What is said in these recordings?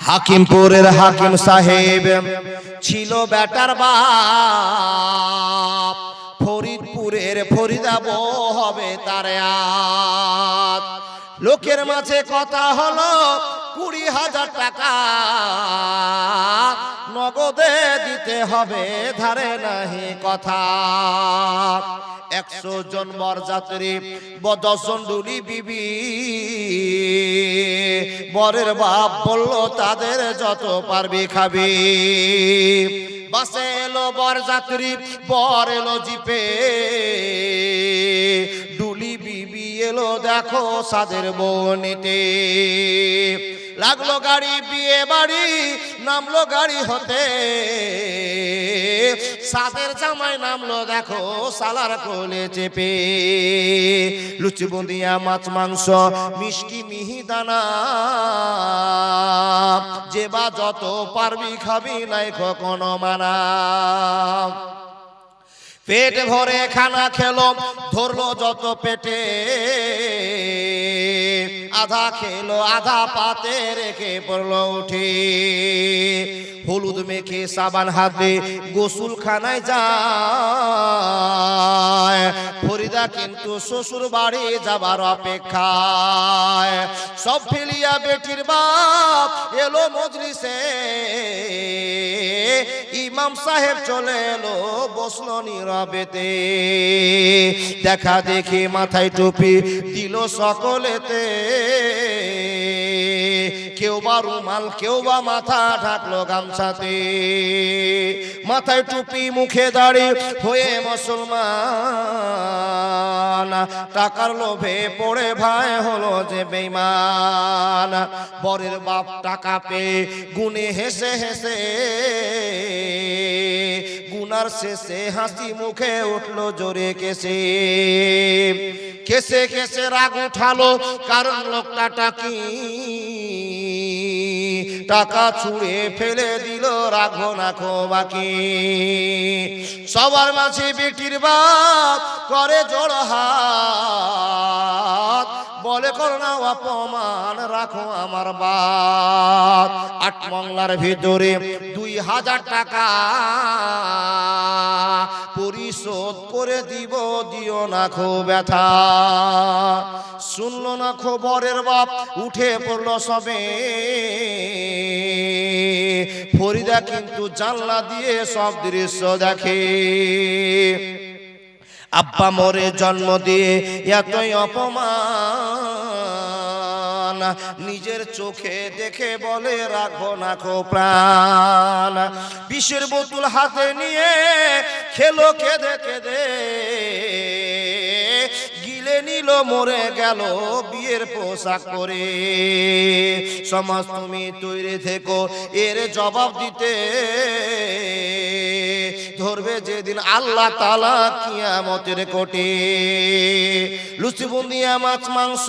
হাকিমপুরের হাকিম সাহেব ছিল বেটার বাপ, ফরিদপুরের ফরিদাবো হবে তার আত। লোকের মাঝে কথা হলো 20,000 টাকা নগদে দিতে হবে, ধারে নাহি কথা। 100 জন বরযাত্রী 10 জন ডুলি বিবি, বরের বাপ বলল তাদের যত পারবি খাবি। বাসে এলো বরযাত্রী, বর এলো জিপে, ডুলি বিবি এলো দেখো সাদের বনিতে। লাগলো গাড়ি বিয়ে বাড়ি, নামলো গাড়ি হতে, সাদের জামাই নামলো দেখো সালার কোলে চেপে। লুচি বুন্দিয়া মাছ মাংস মিষ্টি মিহিদানা, যে বা যত পারবি খাবি নাই কখনো মানা। পেট ভরে খানা খেলো, ধরলো যত পেটে, আধা খেলো আধা পাতে রেখে পড়লো উঠে। হলুদ মেখে সাবান হাতে গোসল খানায় যায়, ফরিদা কিন্তু শ্বশুর বাড়ি যাবার অপেক্ষায়। সব ফেলিয়া বেটির বাপ এলো মজলিসে, ইমাম সাহেব চলে এলো বসলো নীরবেতে। দেখা দেখি মাথায় টুপি দিল সকলেতে, কেউ বা রুমাল কেউ বা মাথা ঢাকলো গামছাতে। মাথায় টুপি মুখে দাড়ি হয়ে মুসলমান, টাকার লোভে পড়ে ভাই হলো যে বেঈমান। বরের বাপ টাকা পেয়ে গুনে হেসে হেসে, গুনার শেষে হাসি মুখে উঠলো জোরে কেসে। কেসে কেসে রাগ উঠালো কারণ লোকটা টাকি, টাকা ছুঁড়ে ফেলে দিল রাখো না খো বাকি। সবার মাঝে বেটির বাপ করে জোড় হাত, বলে করো না অপমান রাখো আমার বাপ। 8 মংলার ভিতরে 2,000 টাকা পরিশোধ করে দিব, দিও না খো ব্যথা। শুনলো না খবরের বাপ উঠে পড়লো সবে, ফরিদা কিন্তু জানলা দিয়ে সব দৃশ্য দেখে। আব্বা মরে জন্ম দিয়ে এতই অপমান, নিজের চোখে দেখে বলে রাখো না খো প্রাণ। বিষের বোতল হাতে নিয়ে খেলো কেঁদে কেঁদে, গিলে নিল মরে গেল বিয়ের পোশাক পরে। সমাজ তুমি তৈরি থেকো এর জবাব দিতে, ধরবে যেদিন আল্লাহ তাআলা কিয়ামতের কোটে। লুচি বুন্দিয়া মাছ মাংস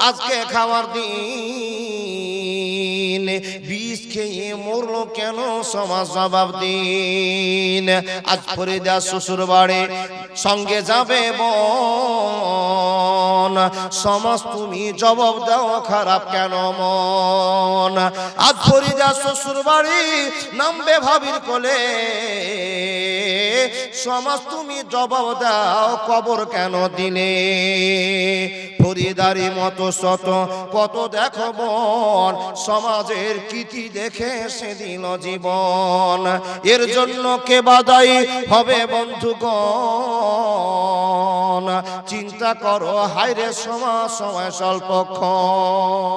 আজকে খাওয়ার দিন, বিষ খেয়ে মরলো কেন সমাজ জবাব দিন। আজ ফরিদা শ্বশুর বাড়ি সঙ্গে যাবে বোন, সমাজ তুমি জবাব দাও খারাপ কেন মন। আজ ফরিদা শ্বশুর বাড়ি নামবে ভাবির কোলে, সমাজ তুমি জবাব দাও কবর কেন দিলে। ফরিদারি মতো শত কত দেখো বোন, সমাজের কীর্তি দেখে সে দিল জীবন। এর জন্য কে বাদাই হবে বন্ধুগণ, চিন্তা করো হায়রে সমাজ সময় স্বল্পক্ষণ।